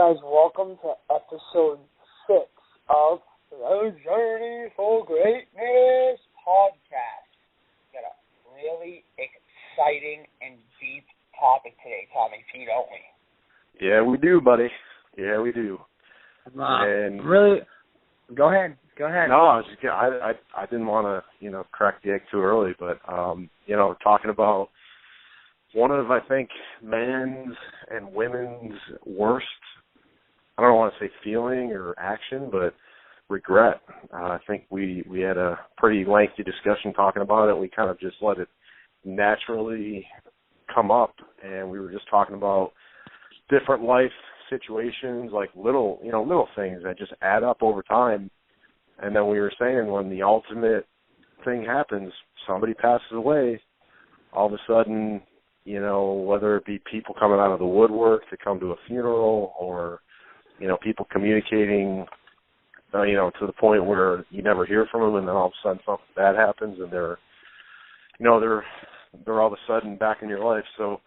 guys, welcome to episode 6 of the Journey for Greatness podcast. We got a really exciting and deep topic today, Tommy P, don't we? Yeah, we do, buddy. Yeah, we do. And really, go ahead. No, I didn't want to, crack the egg too early, but talking about one of, I think, men's and women's worst, I don't want to say feeling or action, but regret. I think we had a pretty lengthy discussion talking about it. We kind of just let it naturally come up, and we were just talking about different life situations, like little things that just add up over time. And then we were saying when the ultimate thing happens, somebody passes away, all of a sudden, whether it be people coming out of the woodwork to come to a funeral or, people communicating, to the point where you never hear from them, and then all of a sudden something bad happens and they're all of a sudden back in your life. So,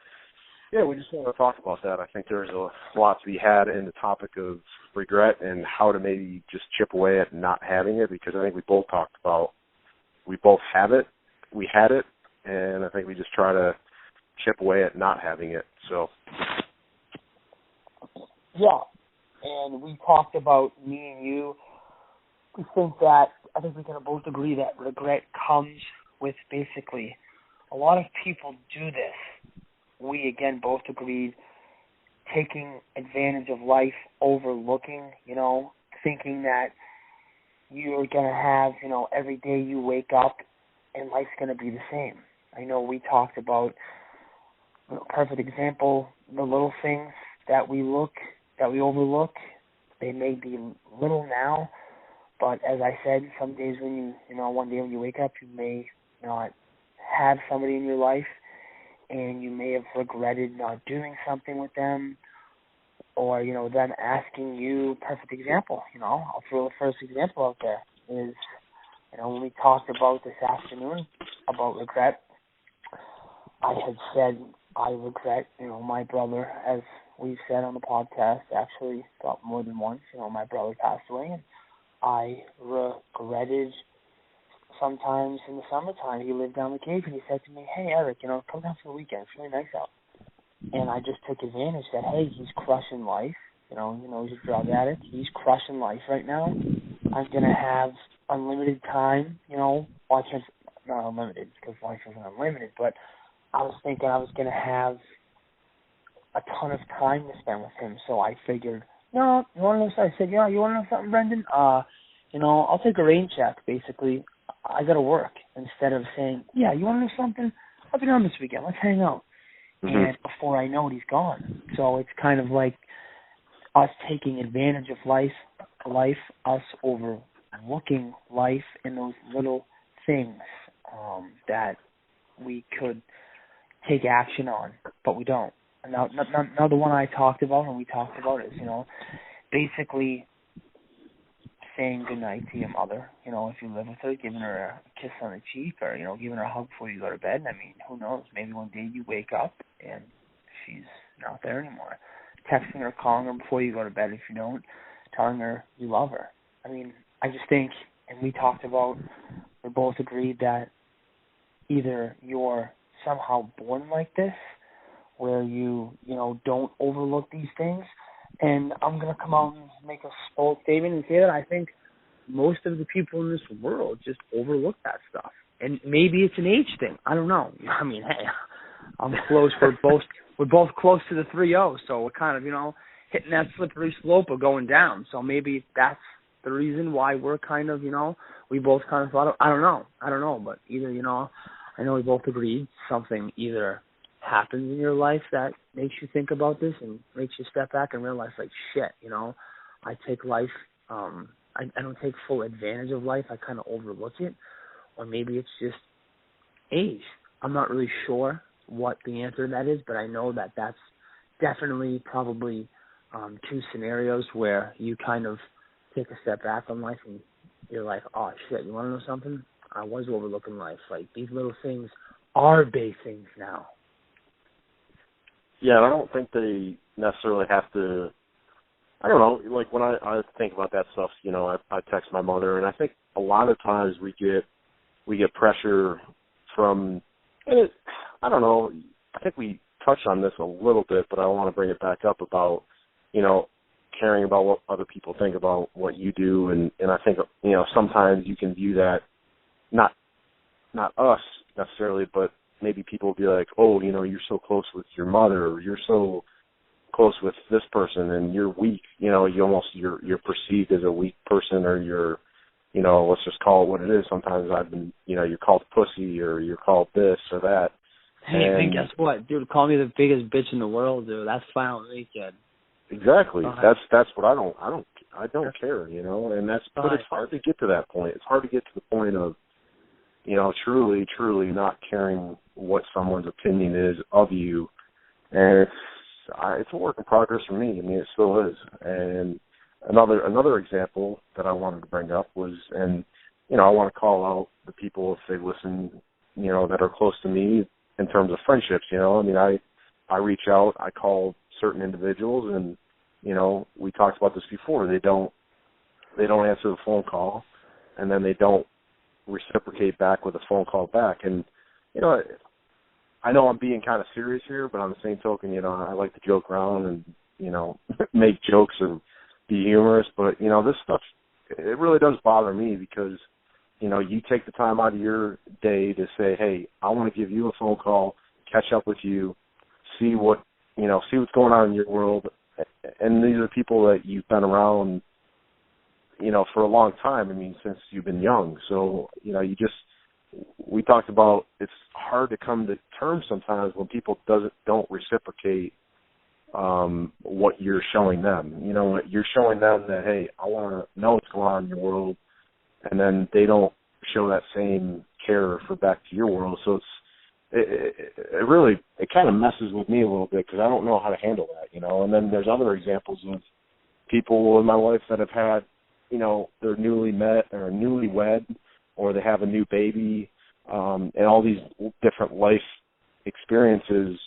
yeah, we just want to talk about that. I think there's a lot to be had in the topic of regret and how to maybe just chip away at not having it, because I think we both talked about we both have it, we had it, and I think we just try to chip away at not having it. So, yeah, and we talked about, me and you, I think we can both agree that regret comes with basically, a lot of people do this. We, again, both agreed, taking advantage of life, overlooking, thinking that you're going to have, every day you wake up and life's going to be the same. I know we talked about, perfect example, the little things that we overlook. They may be little now, but as I said, some days when one day when you wake up, you may not have somebody in your life, and you may have regretted not doing something with them, or, them asking you. Perfect example, I'll throw the first example out there is, when we talked about this afternoon about regret, I had said I regret, my brother, as we've said on the podcast, actually thought more than once, my brother passed away, and I regretted. Sometimes in the summertime, he lived down the Cape, and he said to me, "Hey, Eric, come down for the weekend. It's really nice out." And I just took advantage that, hey, he's crushing life. He's a drug addict. He's crushing life right now. I'm going to have unlimited time, well, I can't, not unlimited, because life isn't unlimited, but I was thinking I was going to have a ton of time to spend with him. So I figured, no, you want to know something? I said, yeah, you want to know something, Brendan? I'll take a rain check, basically. I got to work, instead of saying, yeah, you want to know something? I'll be down this weekend. Let's hang out. Mm-hmm. And before I know it, he's gone. So it's kind of like us taking advantage of life, us overlooking life in those little things that we could take action on, but we don't. And now the one I talked about, and we talked about, is, basically saying goodnight to your mother, if you live with her, giving her a kiss on the cheek, or, giving her a hug before you go to bed. I mean, who knows? Maybe one day you wake up and she's not there anymore. Texting her, calling her before you go to bed if you don't, telling her you love her. I mean, I just think, and we talked about, we both agreed that either you're somehow born like this, where you don't overlook these things. And I'm going to come out and make a bold statement and say that I think most of the people in this world just overlook that stuff. And maybe it's an age thing. I don't know. I mean, hey, I'm close. We're both close to the 3-0, so we're kind of, hitting that slippery slope of going down. So maybe that's the reason why we're kind of, we both kind of thought of, I don't know. But either, I know we both agreed something either happens in your life that makes you think about this and makes you step back and realize, like, shit, I take life, I don't take full advantage of life. I kind of overlook it. Or maybe it's just age. I'm not really sure what the answer to that is, but I know that that's definitely probably two scenarios where you kind of take a step back on life and you're like, oh, shit, you want to know something? I was overlooking life. Like, these little things are big things now. Yeah, I don't think they necessarily have to I don't know, like when I think about that stuff, you know, I text my mother, and I think a lot of times we get pressure from, and I don't know, I think we touched on this a little bit, but I want to bring it back up about, you know, caring about what other people think about what you do, and I think, you know, sometimes you can view that, not us necessarily, but maybe people will be like, oh, you know, you're so close with your mother, or you're so close with this person, and you're weak. You know, you're perceived as a weak person, or you're, you know, let's just call it what it is. Sometimes I've been, you know, you're called pussy, or you're called this or that. Hey, and guess what, dude? Call me the biggest bitch in the world, dude. That's fine with me, kid. Exactly. That's what I don't care, you know. And but it's hard to get to that point. It's hard to get to the point of, you know, truly not caring what someone's opinion is of you. And it's a work in progress for me. I mean, it still is. And another example that I wanted to bring up was, and, you know, I want to call out the people, if they listen, you know, that are close to me in terms of friendships, you know. I mean, I reach out, I call certain individuals, and, you know, we talked about this before. They don't answer the phone call, and then they don't reciprocate back with a phone call back. And, you know, I know I'm being kind of serious here, but on the same token, you know, I like to joke around and, you know, make jokes and be humorous. But, you know, this stuff, it really does bother me because, you know, you take the time out of your day to say, hey, I want to give you a phone call, catch up with you, see what's going on in your world. And these are people that you've been around, you know, for a long time. I mean, since you've been young. So, you know, we talked about it's hard to come to terms sometimes when people don't reciprocate what you're showing them. You know, you're showing them that, hey, I want to know what's going on in your world, and then they don't show that same care for back to your world. So it really kind of messes with me a little bit because I don't know how to handle that, you know. And then there's other examples of people in my life that have had, you know, they're newly met or newlywed, or they have a new baby, and all these different life experiences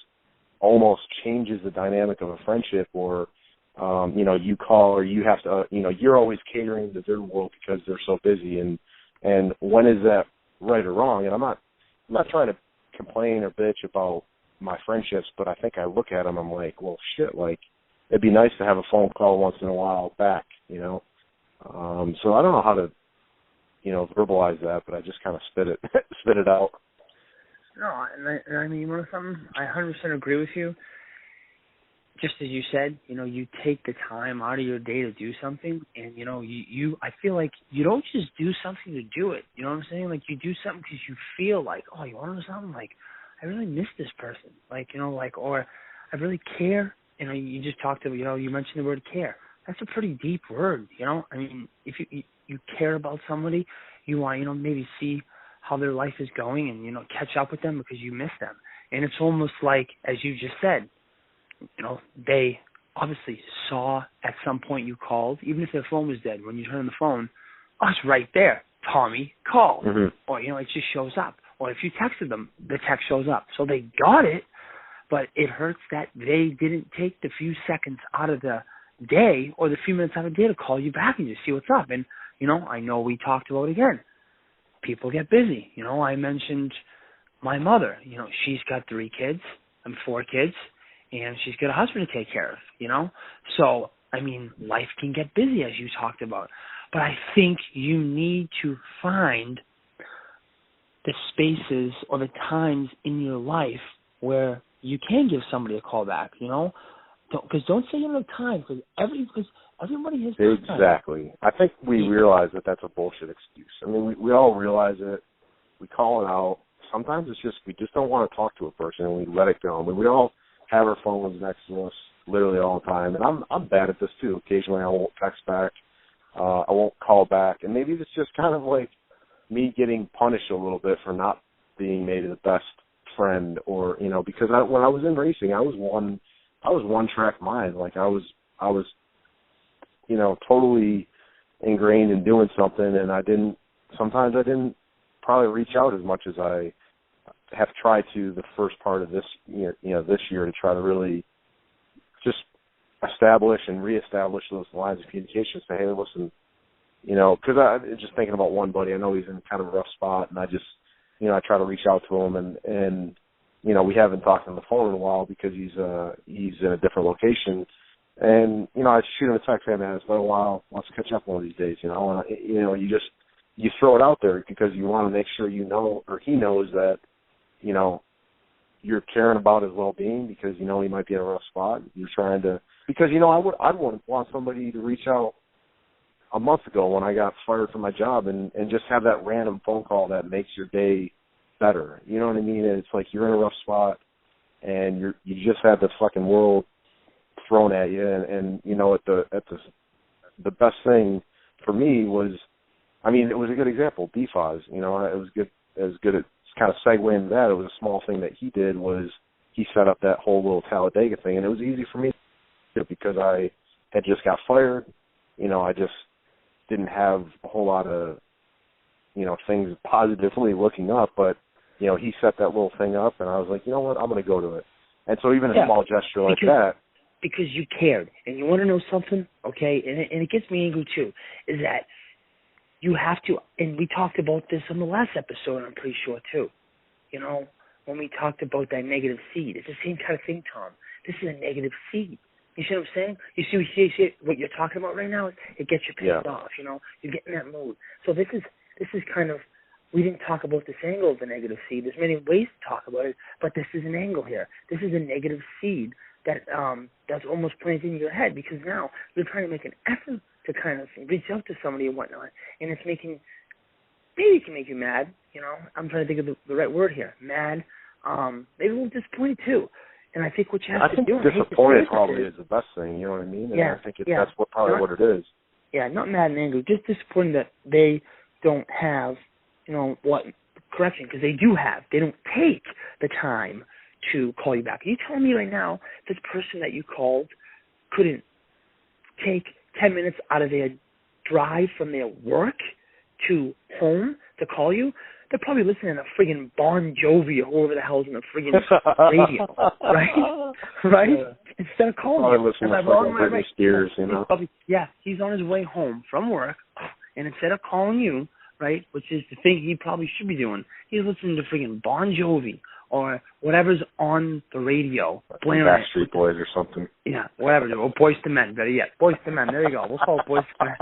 almost changes the dynamic of a friendship. Or, you know, you call, or you have to, you know, you're always catering to their world because they're so busy. And when is that right or wrong? And I'm not trying to complain or bitch about my friendships, but I think I look at them, I'm like, well, shit, like, it'd be nice to have a phone call once in a while back, you know. So I don't know how to, you know, verbalize that, but I just kind of spit it out. No, and I mean, you know something? I 100% agree with you. Just as you said, you know, you take the time out of your day to do something, and, you know, I feel like you don't just do something to do it. You know what I'm saying? Like, you do something because you feel like, oh, you want to know something? Like, I really miss this person. Like, you know, like, or I really care. You know, you just talked about, you know, you mentioned the word care. That's a pretty deep word, you know? I mean, if you care about somebody, you want, you know, maybe see how their life is going and, you know, catch up with them because you miss them. And it's almost like, as you just said, you know, they obviously saw at some point you called, even if their phone was dead. When you turn on the phone, oh, it's right there. Tommy called. Mm-hmm. Or, you know, it just shows up. Or if you texted them, the text shows up. So they got it, but it hurts that they didn't take the few seconds out of the day or the few minutes out of the day to call you back and just see what's up. And, you know, I know we talked about it again. People get busy. You know, I mentioned my mother. You know, she's got 3 kids and 4 kids, and she's got a husband to take care of, you know. So, I mean, life can get busy, as you talked about. But I think you need to find the spaces or the times in your life where you can give somebody a call back, you know. Because don't say you don't have time, because everybody has time. Exactly. I think we realize that that's a bullshit excuse. I mean, we all realize it. We call it out. Sometimes it's just we just don't want to talk to a person, and we let it go. I mean, we all have our phones next to us literally all the time, and I'm bad at this too. Occasionally I won't text back. I won't call back, and maybe it's just kind of like me getting punished a little bit for not being maybe the best friend, or, you know, because when I was in racing, I was one track mind. Like I was, you know, totally ingrained in doing something, and sometimes I didn't probably reach out as much as I have tried to the first part of this, you know, this year, to try to really just establish and reestablish those lines of communication. Say, hey, listen, because I'm just thinking about one buddy. I know he's in kind of a rough spot, and I just, I try to reach out to him, and we haven't talked on the phone in a while because he's in a different location. And, I shoot him a text, hey, man, it's been a while. Let's catch up one of these days, And, you throw it out there because you want to make sure or he knows that, you're caring about his well-being because, he might be in a rough spot. You're trying to, because, I'd want somebody to reach out a month ago when I got fired from my job and just have that random phone call that makes your day better. You know what I mean? And it's like you're in a rough spot and you just had the fucking world thrown at you, and the best thing for me was, it was a good example. BFOS, it was good at kind of segue into that. It was a small thing that he did was he set up that whole little Talladega thing, and it was easy for me to do because I had just got fired. I just didn't have a whole lot of things positively looking up, but he set that little thing up, and I was like, you know what, I'm going to go to it. And so even a small gesture like that. Because you cared. And you want to know something, okay, and it gets me angry too, is that you have to, and we talked about this on the last episode, I'm pretty sure too, when we talked about that negative seed. It's the same kind of thing, Tom. This is a negative seed. You see what I'm saying? You see what you're talking about right now? It gets you pissed off, You get in that mood. So this is kind of, we didn't talk about this angle of the negative seed. There's many ways to talk about it, but this is an angle here. This is a negative seed that's almost planted in your head because now you're trying to make an effort to kind of reach out to somebody and whatnot, and it's maybe it can make you mad. I'm trying to think of the right word here. Mad, maybe a little disappointed too. And I think what you have to do. Disappointed probably is the best thing. You know what I mean? And I think that's what it is. Yeah, not mad and angry, just disappointed that they don't have, correction, because they don't take the time to call you back. Are you telling me right now this person that you called couldn't take 10 minutes out of their drive from their work to home to call you? They're probably listening to friggin' Bon Jovi or whoever the hell's in the friggin' radio, right? Right? Yeah. Instead of calling probably you. Listening to Britney Spears, He's on his way home from work, and instead of calling you, right, which is the thing he probably should be doing, he's listening to friggin' Bon Jovi or whatever's on the radio. Backstreet Boys or something. Yeah, whatever. Or Boys to Men, better yet. Boys to Men, there you go. We'll call it Boys to Men.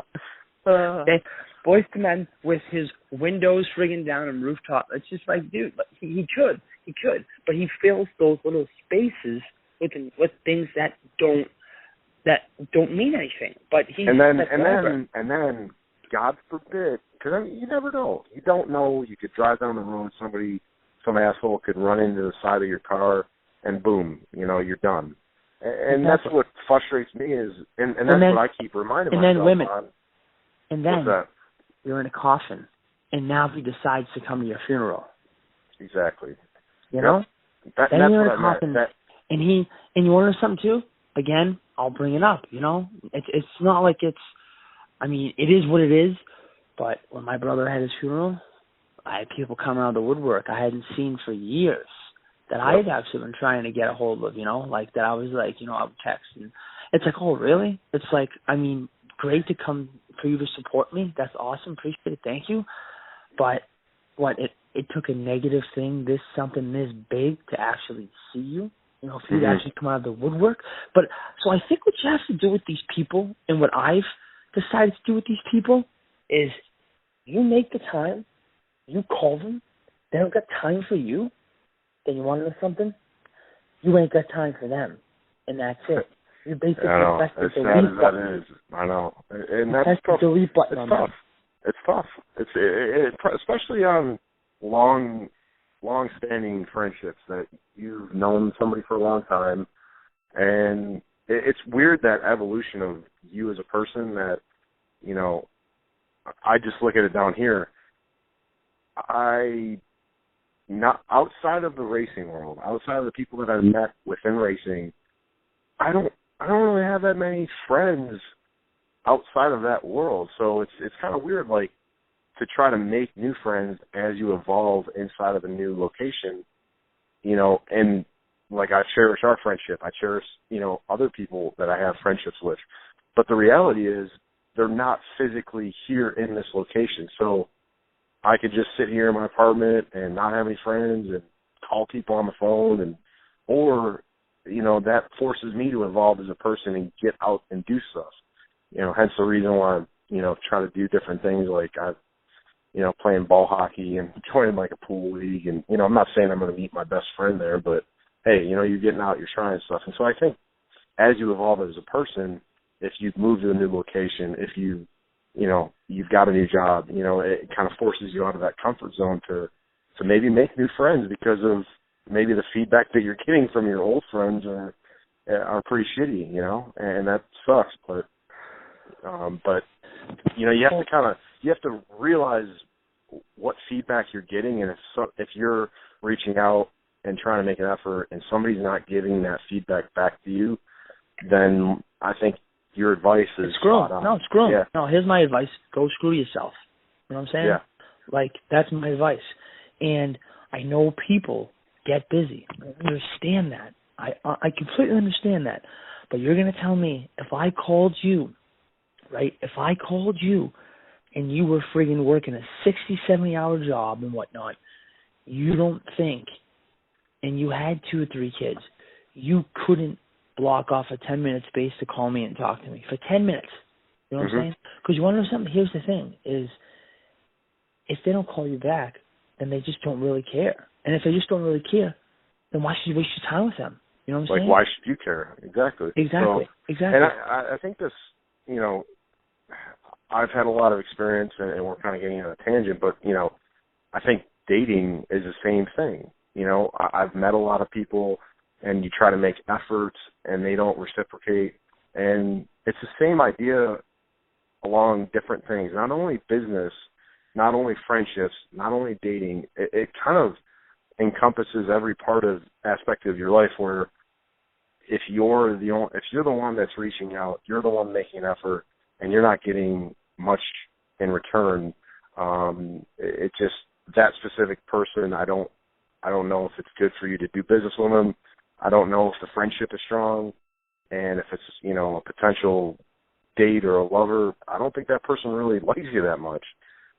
Okay? Boys to Men with his windows friggin' down and rooftop. It's just like, dude, he could. But he fills those little spaces with things that don't mean anything. But he and then God forbid, because you never know. You don't know. You could drive down the road, some asshole could run into the side of your car, and boom, you're done. And that's what frustrates me is, and that's what I keep reminding myself. And then women. On. And then What's that? You're in a coffin, and now he decides to come to your funeral. Exactly. Then that's you're in what a coffin, and you want to know something too? Again, I'll bring it up. It's not like it is what it is. But when my brother had his funeral, I had people come out of the woodwork I hadn't seen for years that I had actually been trying to get a hold of. Like that I was like, I would text, and it's like, oh really? It's like, great to come for you to support me. That's awesome. Appreciate it. Thank you. But it took a negative thing, something this big to actually see you, for you to actually come out of the woodwork. But so I think what you have to do with these people and what I've decided to do with these people is you make the time, you call them, they don't got time for you, then you want to know something? You ain't got time for them. And that's it. You basically press the delete button. I know. And that's tough. The delete button it's tough. It's tough. It's especially on long-standing friendships that you've known somebody for a long time, and it's weird that evolution of you as a person that, I just look at it down here. Not outside of the racing world, outside of the people that I've met within racing, I don't really have that many friends outside of that world. So it's kind of weird, like, to try to make new friends as you evolve inside of a new location, and like I cherish our friendship. I cherish, other people that I have friendships with. But the reality is they're not physically here in this location. So I could just sit here in my apartment and not have any friends and call people on the phone, or that forces me to evolve as a person and get out and do stuff. Hence the reason why I'm, trying to do different things, like playing ball hockey and joining like a pool league. And, I'm not saying I'm going to meet my best friend there, but hey, you're getting out, you're trying stuff. And so I think as you evolve as a person, if you've moved to a new location, if you've got a new job, it kind of forces you out of that comfort zone to maybe make new friends, because of maybe the feedback that you're getting from your old friends are pretty shitty, and that sucks. But you have to realize what feedback you're getting, and if you're reaching out and trying to make an effort and somebody's not giving that feedback back to you, then I think your advice is spot on. No, screw 'em. Yeah. No, here's my advice. Go screw yourself. You know what I'm saying? Yeah. Like, that's my advice. And I know people get busy. I understand that. I completely understand that. But you're going to tell me, if I called you, right, and you were friggin' working a 60, 70-hour job and whatnot, you don't think, and you had 2 or 3 kids, you couldn't block off a 10-minute space to call me and talk to me for 10 minutes. You know what I'm saying? Because you want to know something? Here's the thing, is if they don't call you back, then they just don't really care. And if they just don't really care, then why should you waste your time with them? You know what I'm saying? Like, why should you care? Exactly. Exactly. And I think this, I've had a lot of experience, and we're kind of getting on a tangent, but, I think dating is the same thing. I've met a lot of people, and you try to make efforts, and they don't reciprocate. And it's the same idea along different things, not only business, not only friendships, not only dating. It kind of encompasses every aspect of your life, where if you're the one that's reaching out, you're the one making an effort, and you're not getting much in return, it just, that specific person, I don't know if it's good for you to do business with them. I don't know if the friendship is strong, and if it's, a potential date or a lover, I don't think that person really likes you that much.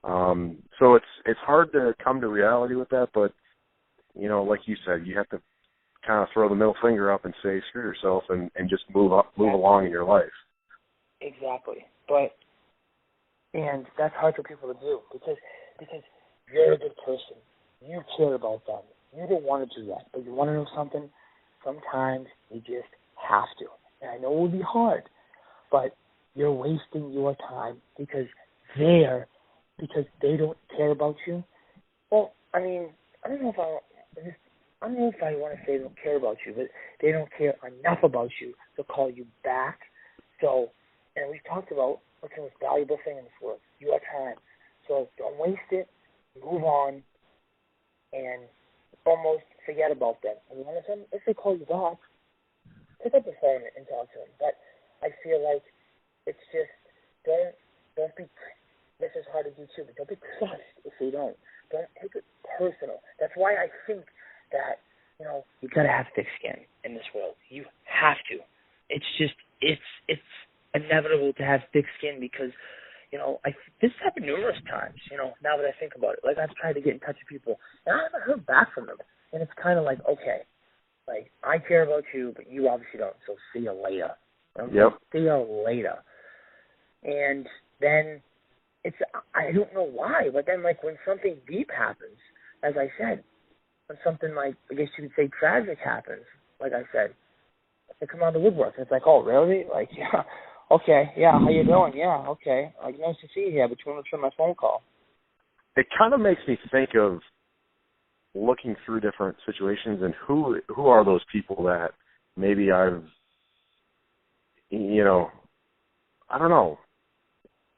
So it's hard to come to reality with that, but, like you said, you have to kind of throw the middle finger up and say, screw yourself, and just move along in your life. Exactly. And that's hard for people to do, because you're a good person. You care about them. You don't want to do that, but you want to know something? Sometimes you just have to. And I know it will be hard, but you're wasting your time because they don't care about you. Well, I mean, I don't know if I want to say they don't care about you, but they don't care enough about you to call you back. So, and we've talked about what's the most valuable thing in this world, your time. So don't waste it, move on, and almost forget about them. And you want to, if they call you back, pick up the phone and talk to them. But I feel like it's just, don't be, this is hard to do too, but don't be crushed if they don't. Don't take it personal. That's why I think that, you got to have thick skin in this world. You have to. It's just, it's inevitable to have thick skin, because, this has happened numerous times, now that I think about it. Like, I've tried to get in touch with people, and I haven't heard back from them. And it's kind of like, okay, like, I care about you, but you obviously don't, so see you later. Yep. See you later. And then I don't know why, but then, like, when something deep happens, as I said, when something like, I guess you could say tragic happens, like I said, they come out of the woodwork. It's like, oh, really? Like, yeah, okay, yeah, how you doing? Yeah, okay. Like, nice to see you here, but you want to return my phone call. It kind of makes me think of looking through different situations and who are those people that maybe I've, I don't know.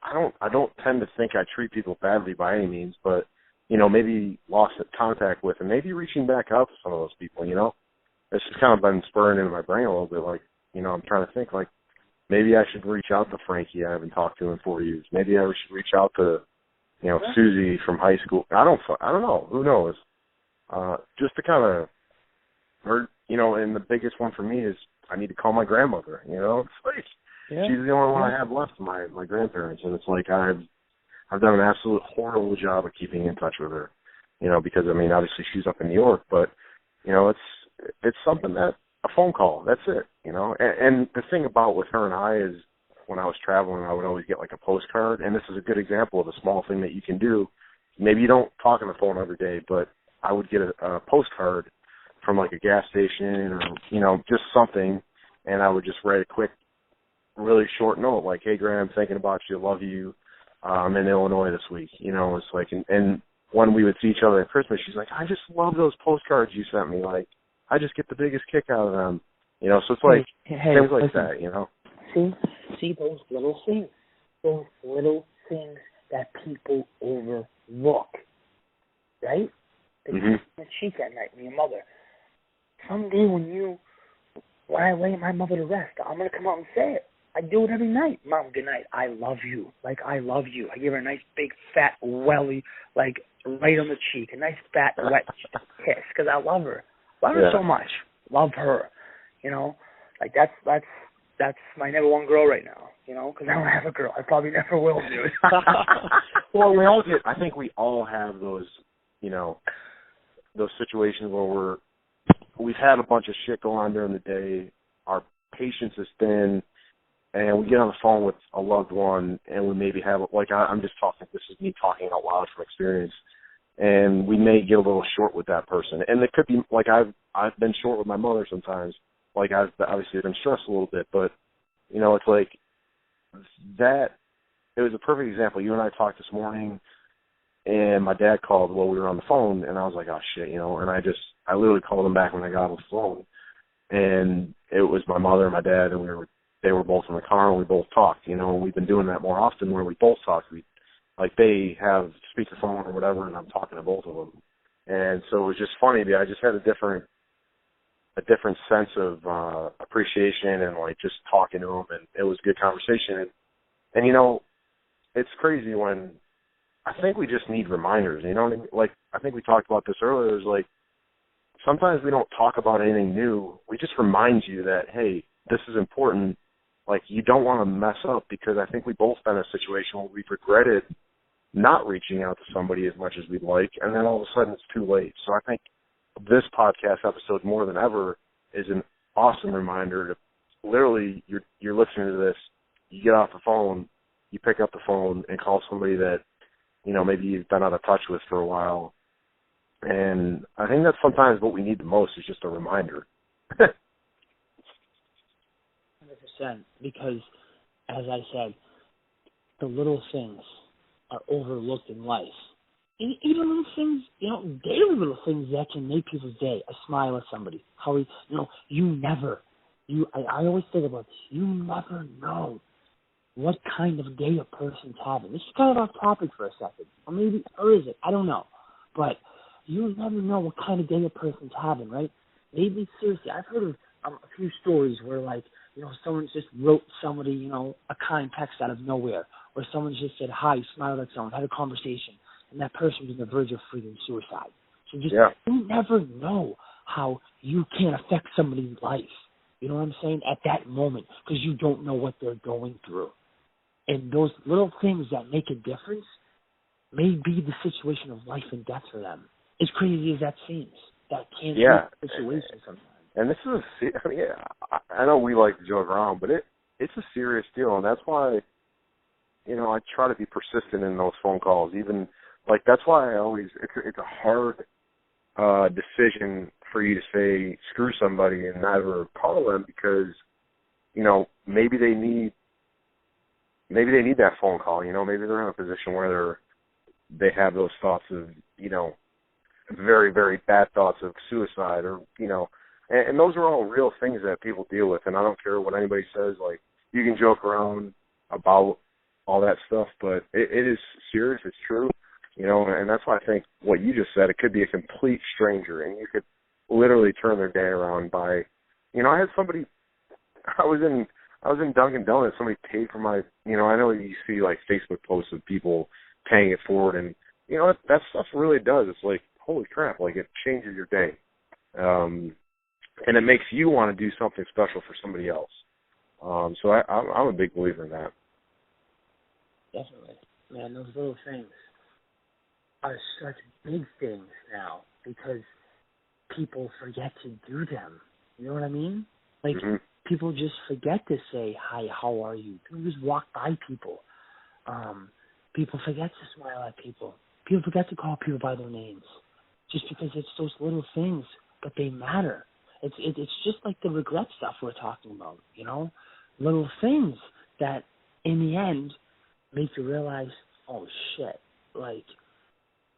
I don't tend to think I treat people badly by any means, but, maybe lost contact with, and maybe reaching back out to some of those people, It's just kind of been spurring into my brain a little bit, like, I'm trying to think, like, maybe I should reach out to Frankie I haven't talked to in 4 years. Maybe I should reach out to, Susie from high school. I don't know. Who knows? Just to kind of, or and the biggest one for me is I need to call my grandmother. It's like she's the only one I have left, my grandparents, and it's like I've done an absolute horrible job of keeping in touch with her, because obviously she's up in New York, but it's something that a phone call, that's it, and the thing about with her and I is when I was traveling, I would always get like a postcard, and this is a good example of a small thing that you can do. Maybe you don't talk on the phone every day, but I would get a postcard from like a gas station or, just something, and I would just write a quick, really short note like, hey, Graham, thinking about you, love you, I'm in Illinois this week. It's like, and when we would see each other at Christmas, she's like, I just love those postcards you sent me. Like, I just get the biggest kick out of them. So it's like things like that, See those little things that people overlook, right? They kiss the cheek at night, me and mother. Someday when I lay my mother to rest, I'm going to come out and say it. I do it every night. Mom, good night. I love you. Like, I love you. I give her a nice, big, fat, welly, like, right on the cheek. A nice, fat, wet kiss, because I love her. Love her so much. Love her. Like, that's my number one girl right now, because I don't have a girl. I probably never will, dude. Well, I think we all have those, those situations where we've had a bunch of shit go on during the day, our patience is thin, and we get on the phone with a loved one, and we maybe have, like, I'm just talking, this is me talking out loud from experience, and we may get a little short with that person. And it could be, like, I've been short with my mother sometimes. Like, I've obviously been stressed a little bit, but, it's like that, it was a perfect example. You and I talked this morning, and my dad called while we were on the phone, and I was like, oh, shit, and I literally called him back when I got off the phone, and it was my mother and my dad, and they were both in the car, and we both talked, and we've been doing that more often where we both talk. Like, they have speakerphone or whatever, and I'm talking to both of them. And so it was just funny. I just had a different sense of appreciation and, like, just talking to them, and it was a good conversation. And it's crazy when I think we just need reminders, what I mean? Like, I think we talked about this earlier. It was like, sometimes we don't talk about anything new. We just remind you that, hey, this is important. Like, you don't want to mess up, because I think we both been in a situation where we've regretted not reaching out to somebody as much as we'd like, and then all of a sudden it's too late. So I think this podcast episode, more than ever, is an awesome reminder to literally, you're listening to this, you get off the phone, you pick up the phone and call somebody that, maybe you've been out of touch with for a while. And I think that's sometimes what we need the most, is just a reminder. 100%, because, as I said, the little things are overlooked in life. Even little things, daily little things that can make people's day. A smile at somebody. How I always think about this. You never know what kind of day a person's having. This is kind of off topic for a second. Or is it? I don't know. But you never know what kind of day a person's having, right? Maybe, seriously, I've heard of a few stories where, like, someone just wrote somebody, a kind text out of nowhere, or someone just said hi, smiled at someone, had a conversation, and that person was on the verge of freaking suicide. So you never know how you can affect somebody's life. You know what I'm saying? At that moment, because you don't know what they're going through. And those little things that make a difference may be the situation of life and death for them. As crazy as that seems, that can be the situation sometimes. And this is I know we like to joke around, but it's a serious deal, and that's why, I try to be persistent in those phone calls. Even, like, that's why it's a hard decision for you to say screw somebody and never call them, because, maybe they need that phone call. Maybe they're in a position where they have those thoughts of, very, very bad thoughts of suicide, or, and those are all real things that people deal with. And I don't care what anybody says. Like, you can joke around about all that stuff, but it is serious. It's true, and that's why I think what you just said, it could be a complete stranger, and you could literally turn their day around by, I had somebody, I was in Dunkin' Donuts, somebody paid for my, I know you see, like, Facebook posts of people paying it forward, and, that stuff really does. It's like, holy crap, like, it changes your day. and it makes you want to do something special for somebody else. So I'm a big believer in that. Definitely. Man, those little things are such big things now because people forget to do them. You know what I mean? Like, people just forget to say, hi, how are you? People just walk by people. People forget to smile at people. People forget to call people by their names just because it's those little things, but they matter. It's just like the regret stuff we're talking about, you know? Little things that, in the end, make you realize, oh, shit, like,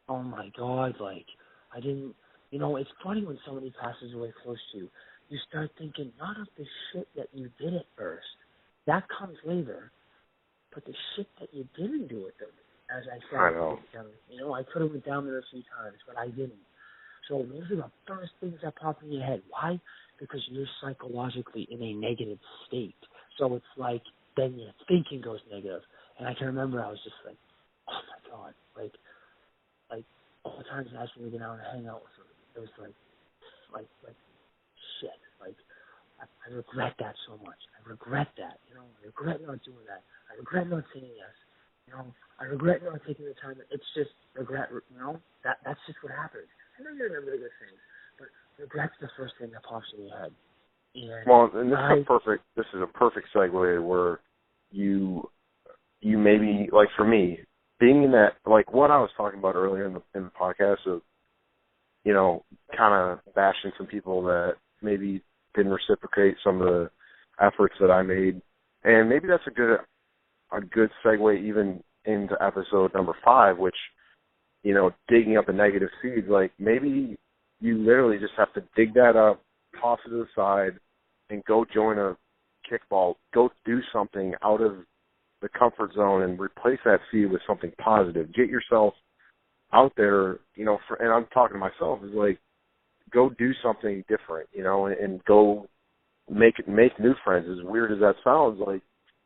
oh, my God, like, I didn't, you know, it's funny when somebody passes away close to you. You start thinking not of the shit that you did at first. That comes later. But the shit that you didn't do with them, as I said, I know. You know, I could have went down there a few times, but I didn't. So those are the first things that pop in your head. Why? Because you're psychologically in a negative state. So it's like then your thinking goes negative. And I can remember I was just like, oh my God, like all the times I asked me to get out and hang out with them, it was like shit, like. I regret that so much. I regret that. You know, I regret not doing that. I regret not saying yes. You know, I regret not taking the time. It's just regret. You know, that's just what happens. I know you remember the good things, but regret's the first thing that pops in your head. And this is a perfect segue where you maybe, like for me, being in that, like what I was talking about earlier in the podcast of, you know, kind of bashing some people that maybe didn't reciprocate some of the efforts that I made. And maybe that's a good segue even into episode number 5, which, you know, digging up the negative seeds. Like maybe you literally just have to dig that up, toss it to the side, and go join a kickball. Go do something out of the comfort zone and replace that seed with something positive. Get yourself out there, you know, and I'm talking to myself, is like, go do something different, you know, and go make new friends. As weird as that sounds, like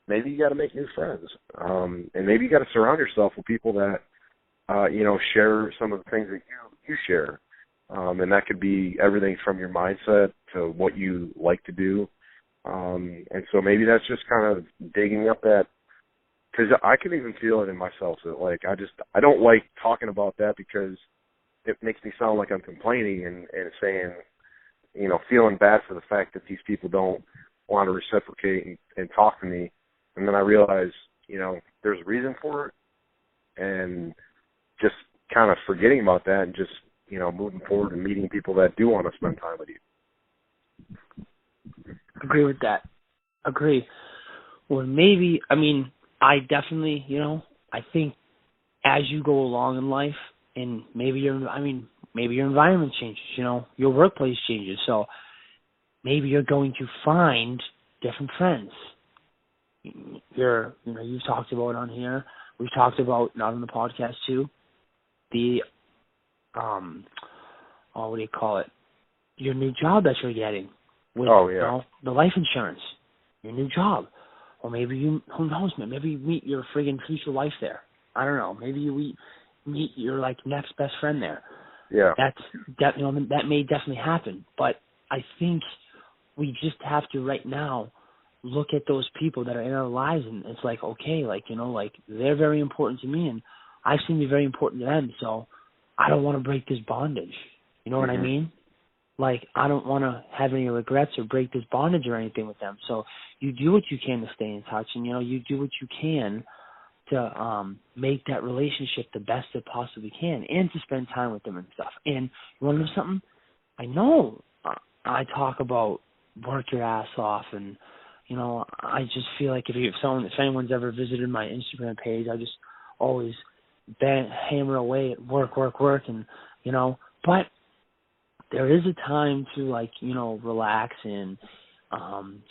maybe you got to make new friends, and maybe you got to surround yourself with people that, you know, share some of the things that you share, and that could be everything from your mindset to what you like to do, and so maybe that's just kind of digging up that, because I can even feel it in myself that like I don't like talking about that because it makes me sound like I'm complaining and saying, you know, feeling bad for the fact that these people don't want to reciprocate and talk to me. And then I realize, you know, there's a reason for it, and just kind of forgetting about that and just, you know, moving forward and meeting people that do want to spend time with you. Agree with that. Agree. Or maybe, I mean, I definitely, you know, I think as you go along in life, and maybe your environment changes, you know, your workplace changes. So maybe you're going to find different friends. You've talked about on here. We've talked about, not on the podcast too, the, what do you call it? Your new job that you're getting with, you know, the life insurance, your new job. Or maybe who knows, man, maybe you meet your friggin' future wife there. I don't know. Maybe you meet your like next best friend there. Yeah. That may definitely happen. But I think we just have to right now look at those people that are in our lives, and it's like, okay, like, you know, like they're very important to me and I seem to be very important to them, so I don't want to break this bondage. You know what I mean? Like, I don't want to have any regrets or break this bondage or anything with them. So you do what you can to stay in touch, and, you know, you do what you can to make that relationship the best it possibly can, and to spend time with them and stuff. And you want to know something? I know I talk about work your ass off, and, you know, I just feel like if anyone's ever visited my Instagram page, I just always hammer away at work, and, you know, but there is a time to, like, you know, relax and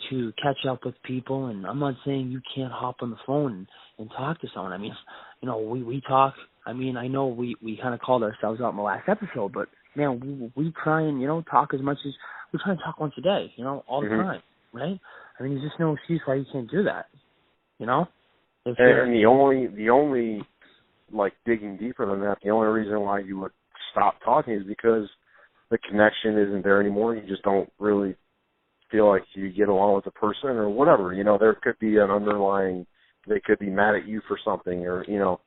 to catch up with people. And I'm not saying you can't hop on the phone and talk to someone. I mean, you know, we talk. I mean, I know we kind of called ourselves out in the last episode, but, man, we try and, you know, talk as much as we try and talk once a day, you know, all the time, right? I mean, there's just no excuse why you can't do that, you know? And the only, like, digging deeper than that, the only reason why you would stop talking is because the connection isn't there anymore. You just don't really feel like you get along with the person or whatever. You know, there could be an underlying, they could be mad at you for something or, you know,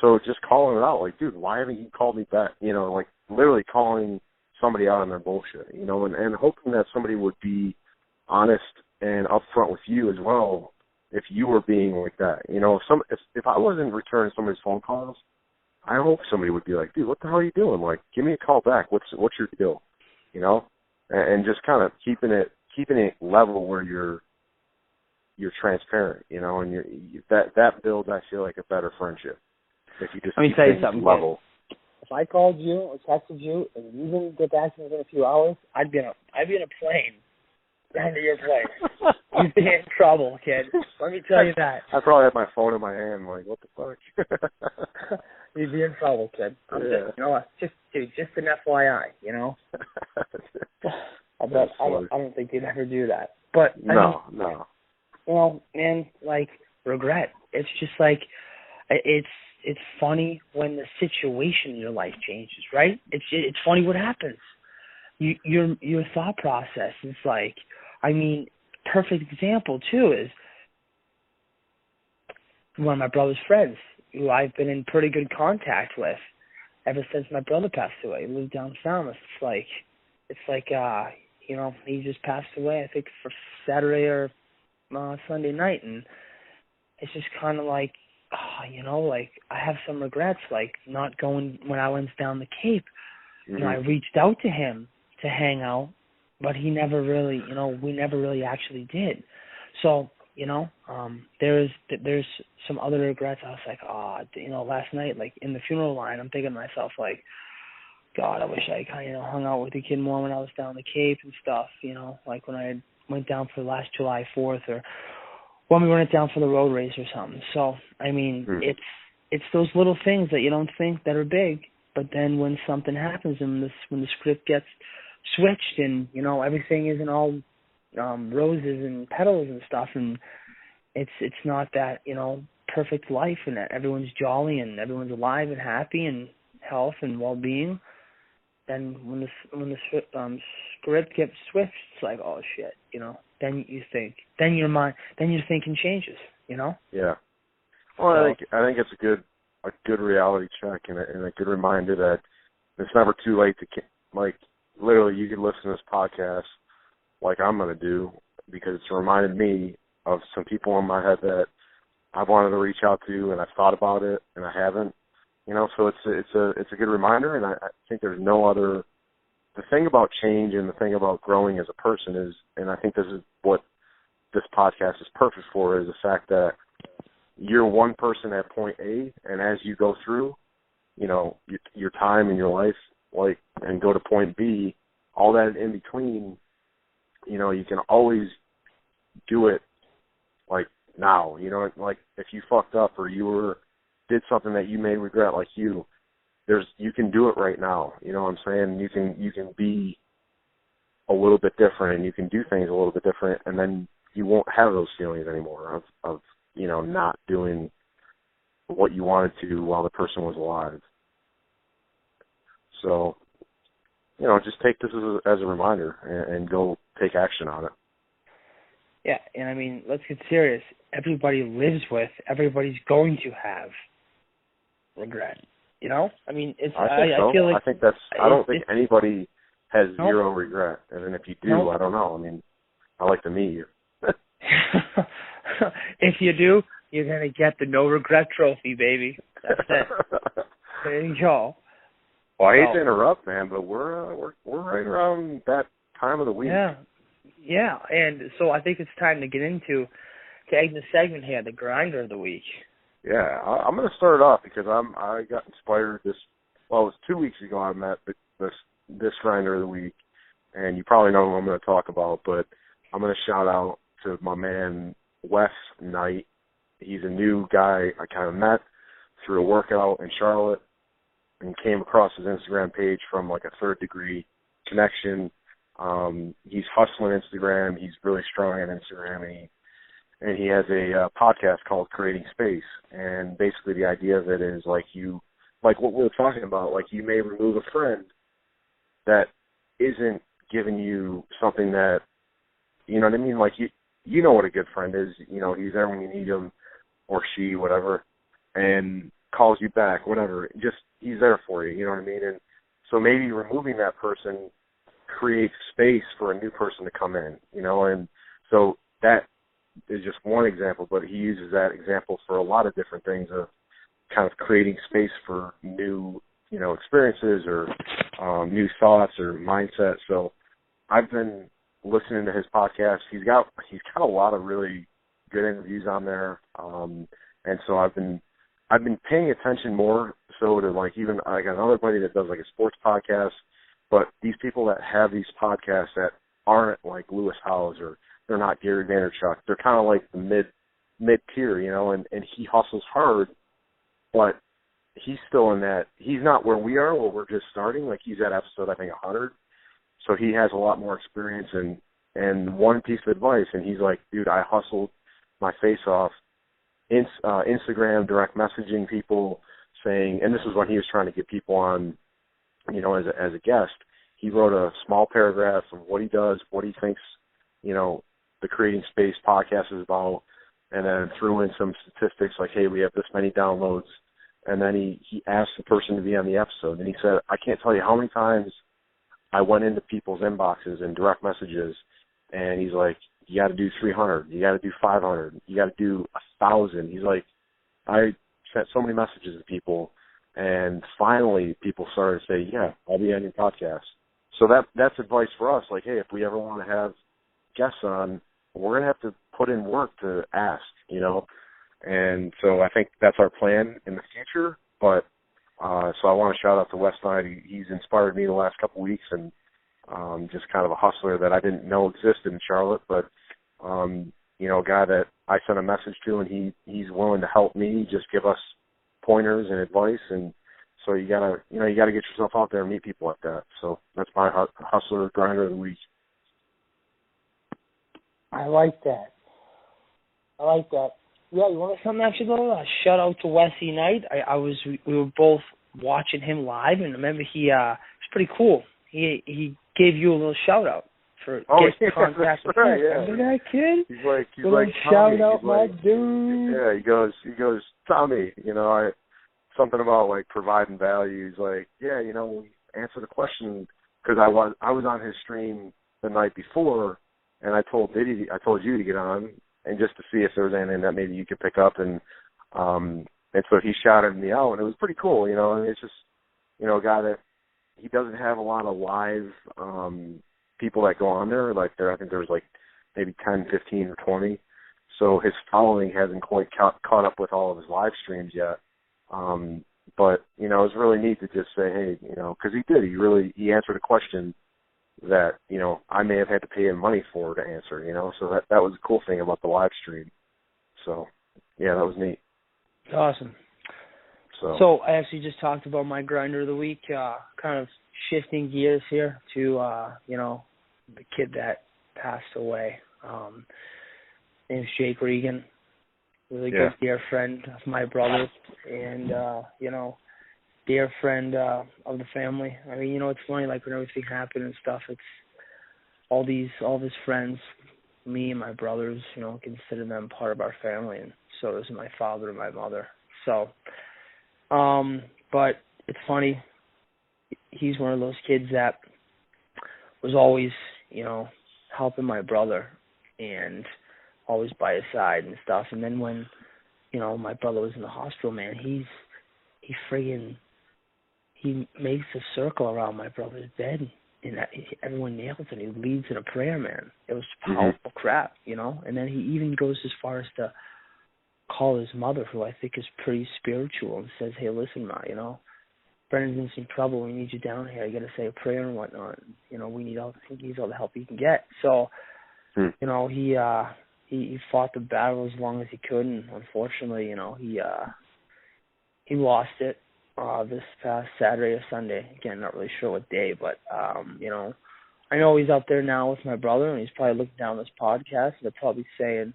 so just calling it out, like, dude, why haven't you called me back? You know, like literally calling somebody out on their bullshit, you know, and hoping that somebody would be honest and upfront with you as well if you were being like that. You know, if I wasn't returning somebody's phone calls, I hope somebody would be like, dude, what the hell are you doing? Like, give me a call back. What's your deal? You know, and just kind of keeping it level where you're transparent, you know, and that builds, I feel like, a better friendship. If you just let me keep tell you things something, level. kid. If I called you or texted you and you didn't get back to me within a few hours, I'd be in a plane down to your place. You'd be in trouble, kid. Let me tell you that. I probably had my phone in my hand, like, what the fuck? You'd be in trouble, kid. I'm just, you know what? Just an FYI, you know. I don't think you'd ever do that. But no. You know, man, like regret. It's just like it's funny when the situation in your life changes, right? It's funny what happens. Your thought process is like, I mean, perfect example too is one of my brother's friends who I've been in pretty good contact with ever since my brother passed away. He lived down Falmouth. It's like you know, he just passed away, I think, for Saturday or Sunday night, and it's just kind of like, you know, like I have some regrets, like not going when I went down the Cape. Mm-hmm. You know, I reached out to him to hang out, but he never really, you know, we never really actually did. So, you know, there's some other regrets. I was like, you know, last night, like in the funeral line, I'm thinking to myself, like, God, I wish I kind of, you know, hung out with the kid more when I was down the Cape and stuff, you know, like when I went down for the last July 4th or when we went down for the road race or something. So, I mean, it's those little things that you don't think that are big, but then when something happens and when the script gets switched and, you know, everything isn't all roses and petals and stuff, and it's not that, you know, perfect life and that everyone's jolly and everyone's alive and happy and health and well-being, then when the script gets switched, it's like, oh shit, you know. Then you think, then your thinking changes, you know. Yeah. Well, so, I think it's a good reality check and a good reminder that it's never too late to, like, literally you can listen to this podcast like I'm going to do because it's reminded me of some people in my head that I wanted to reach out to and I've thought about it and I haven't. You know, so it's a good reminder, and I think there's no other. The thing about change and the thing about growing as a person is, and I think this is what this podcast is perfect for, is the fact that you're one person at point A, and as you go through, you know, your time in your life, like, and go to point B, all that in between, you know, you can always do it, like, now. You know, like, if you fucked up or you did something that you may regret, like you can do it right now. You know what I'm saying? You can be a little bit different and you can do things a little bit different, and then you won't have those feelings anymore of you know, not doing what you wanted to while the person was alive. So, you know, just take this as a reminder and go take action on it. Yeah, and I mean, let's get serious. Everybody lives with, everybody's going to have regret. You know? I mean, it's. I feel like. I don't think anybody has zero regret. And then if you do, I don't know. I mean, I like to meet you. If you do, you're going to get the no regret trophy, baby. That's it. There you go. Well, I hate to interrupt, man, but we're right around that time of the week. Yeah, and so I think it's time to get into the segment here, the grinder of the week. Yeah, I'm going to start it off because I got inspired it was 2 weeks ago I met this grinder of the week, and you probably know who I'm going to talk about, but I'm going to shout out to my man Wes Knight. He's a new guy I kind of met through a workout in Charlotte and came across his Instagram page from like a third degree connection. He's hustling Instagram. He's really strong on Instagram, and he has a podcast called Creating Space. And basically the idea of it is like what we were talking about, like you may remove a friend that isn't giving you something that, you know what I mean? Like, you know what a good friend is. You know, he's there when you need him, or she, whatever, and calls you back, whatever. Just, he's there for you, you know what I mean? And so maybe removing that person creates space for a new person to come in, you know? And so that is just one example, but he uses that example for a lot of different things of kind of creating space for new, you know, experiences or new thoughts or mindset. So I've been listening to his podcast. He's got a lot of really good interviews on there, and so I've been paying attention more so to, like, even I got another buddy that does like a sports podcast, but these people that have these podcasts that aren't like Lewis Howes, or they're not Gary Vaynerchuk, they're kind of like the mid tier, you know, and he hustles hard, but he's still in that, he's not where we are, where we're just starting. Like, he's at episode, I think, 100. So he has a lot more experience, and one piece of advice, and he's like, dude, I hustled my face off, Instagram direct messaging people, saying, and this is when he was trying to get people on, you know, as a guest. He wrote a small paragraph of what he does, what he thinks, you know, the Creating Space podcast is about, and then threw in some statistics like, hey, we have this many downloads. And then he asked the person to be on the episode, and he said, I can't tell you how many times I went into people's inboxes and direct messages, and he's like, you got to do 300, you got to do 500, you got to do 1,000. He's like, I sent so many messages to people, and finally people started to say, yeah, I'll be on your podcast. So that's advice for us. Like, hey, if we ever want to have guests on, we're going to have to put in work to ask, you know. And so I think that's our plan in the future. But so I want to shout out to West Side. He's inspired me the last couple of weeks, and just kind of a hustler that I didn't know existed in Charlotte. But, you know, a guy that I sent a message to, and he's willing to help me, just give us pointers and advice. And so you gotta get yourself out there and meet people like that. So that's my hustler grinder of the week. I like that. Yeah, you want to something actually, though? Shout out to Wesley Knight. We were both watching him live, and remember it's pretty cool. He gave you a little shout out for getting contact with him. Remember that kid? He's like shout Tommy. out, my dude. Yeah, he goes, Tommy. You know, something about like providing value. He's like, yeah, you know, answer the question, because I was on his stream the night before, and I told you to get on, and just to see if there was anything that maybe you could pick up, and so he shouted me out, and it was pretty cool, you know. And it's just, you know, a guy that he doesn't have a lot of live people that go on there. Like, I think there's like maybe 10, 15, or 20. So his following hasn't quite caught up with all of his live streams yet. But, you know, it's really neat to just say, hey, you know, because he answered a question that, you know, I may have had to pay him money for to answer, you know. So that was the cool thing about the live stream. So, yeah, that was neat. Awesome. So I actually just talked about my grinder of the week, kind of shifting gears here to, you know, the kid that passed away. Name's Jake Regan, really good dear friend of my brother, and, you know, dear friend of the family. I mean, you know, it's funny, like, when everything happened and stuff, it's all of his friends, me and my brothers, you know, consider them part of our family, and so does my father and my mother. So, but it's funny, he's one of those kids that was always, you know, helping my brother and always by his side and stuff. And then when, you know, my brother was in the hospital, man, he makes a circle around my brother's bed, and everyone kneels, and he leads in a prayer, man. It was powerful crap, you know. And then he even goes as far as to call his mother, who I think is pretty spiritual, and says, hey, listen, Ma, you know, Brendan's in some trouble. We need you down here. You got to say a prayer and whatnot. You know, he needs all the help he can get. So, you know, he fought the battle as long as he could, and unfortunately, you know, he lost it this past Saturday or Sunday. Again, not really sure what day, but you know, I know he's out there now with my brother, and he's probably looking down this podcast, and they're probably saying,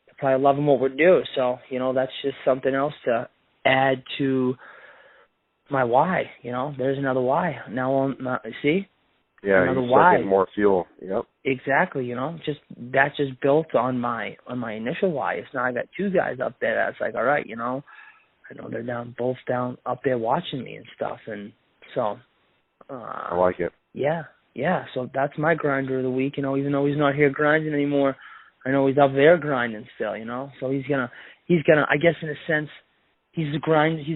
they're probably loving what we're doing. So, you know, that's just something else to add to my why. You know, there's another why. Now, see, Yeah, another you why. start getting more fuel. Yep. Exactly, that's just built on my initial why. It's not I got two guys up there that's like, all right, I know they're both down up there watching me and stuff, and so I like it. Yeah. So that's my grinder of the week. Even though he's not here grinding anymore, I know he's up there grinding still. So he's gonna. I guess in a sense, he's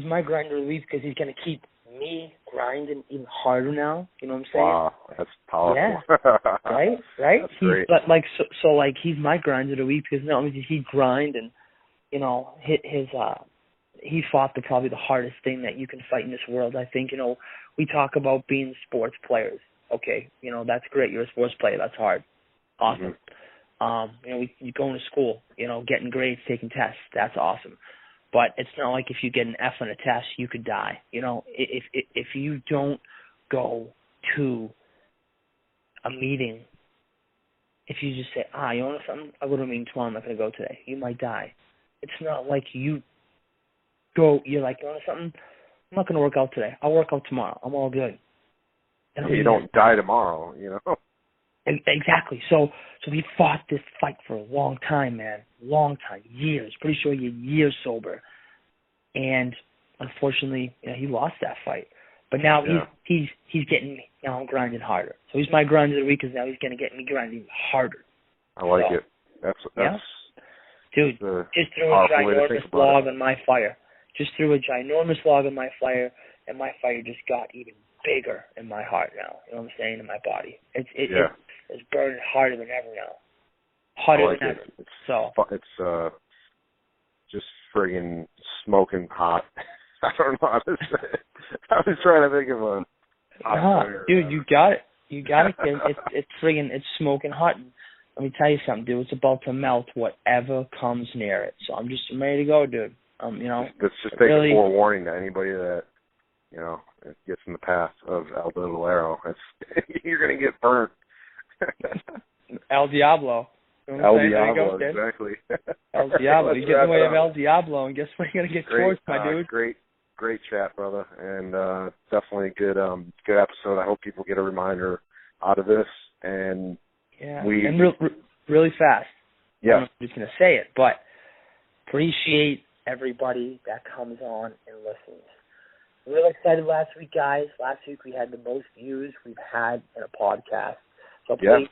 my grinder of the week because he's gonna keep me grinding even harder now. You know what I'm saying? Wow, that's powerful. Yeah. Right. That's great. But he's my grinder of the week because not only did he grind and he fought probably the hardest thing that you can fight in this world. I think we talk about being sports players. Okay, that's great. You're a sports player. That's hard. Awesome. Mm-hmm. You going to school, getting grades, taking tests. That's awesome. But it's not like if you get an F on a test, you could die. If you don't go to a meeting, if you just say, you know something, I go to a meeting tomorrow, I'm not going to go today, you might die. It's not like you're like, you know something, I'm not going to work out today. I'll work out tomorrow. I'm all good. You don't die tomorrow, Exactly. So he fought this fight for a long time, man. Long time. Years. Pretty sure you're years sober. And unfortunately, he lost that fight. But now he's getting me. Now I'm grinding harder. So he's my grinder of the week because now he's going to get me grinding harder. I like it. That's dude, just threw a ginormous log on my fire. Just threw a ginormous log on my fire, and my fire just got even bigger in my heart now. You know what I'm saying? In my body. It's burning harder than ever now. Hotter than ever. It's just friggin' smoking hot. I don't know how to say it. I was trying to think of a hot fire. Dude, you got it. It's friggin' it's smoking hot. And let me tell you something, dude. It's about to melt whatever comes near it. So I'm ready to go, dude. Let's just take a forewarning to anybody that it gets in the path of El Doblero. You're gonna get burnt. El Diablo. El Diablo, exactly. El Diablo. You get in the way of El Diablo, and guess what? You're gonna get torched, my dude. Great chat, brother, and definitely good episode. I hope people get a reminder out of this, and really fast. Yeah, I'm just gonna say it, but appreciate everybody that comes on and listens. Really excited last week, guys. Last week we had the most views we've had in a podcast. So please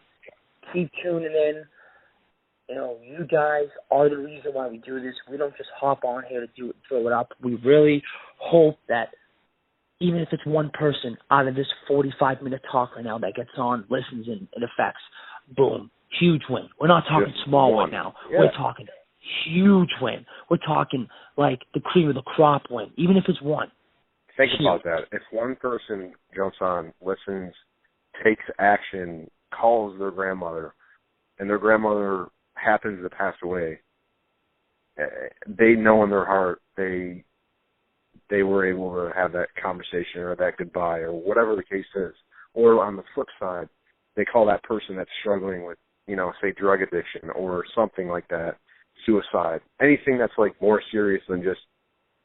keep tuning in. You guys are the reason why we do this. We don't just hop on here to throw it up. We really hope that even if it's one person out of this 45-minute talk right now that gets on, listens, and it affects, boom, huge win. We're not talking just small win now. Yeah. We're talking huge win. We're talking like the cream of the crop win, even if it's one. Think about that. If one person jumps on, listens, takes action, calls their grandmother, and their grandmother happens to pass away, they know in their heart they were able to have that conversation or that goodbye or whatever the case is. Or on the flip side, they call that person that's struggling with, say drug addiction or something like that, suicide, anything that's like more serious than just,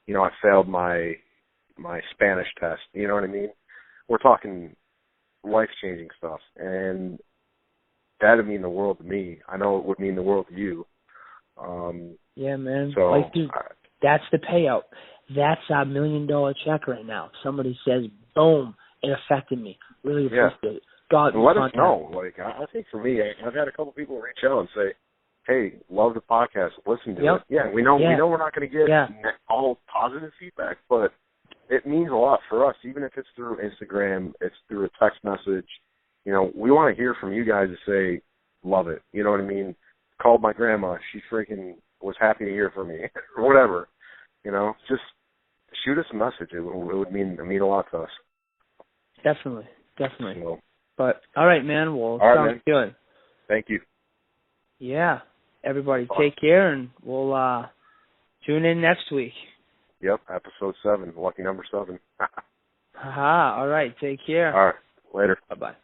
I failed my Spanish test, you know what I mean? We're talking life-changing stuff, and that would mean the world to me. I know it would mean the world to you. Yeah, man. So that's the payout. That's our $1 million check right now. Somebody says, boom, it affected me. Really appreciate it. God, let us know. I think for me, I've had a couple people reach out and say, hey, love the podcast, listen to it. Yeah, we know we're not going to get all positive feedback, but it means a lot for us, even if it's through Instagram, it's through a text message. We want to hear from you guys to say, love it. You know what I mean? Called my grandma. She freaking was happy to hear from me or whatever. Just shoot us a message. It would mean a lot to us. Definitely. So, but, all right, man. Well, sounds good. Thank you. Yeah. Everybody take care, and we'll tune in next week. Yep, episode 7, lucky number 7. All right, take care. All right, later. Bye-bye.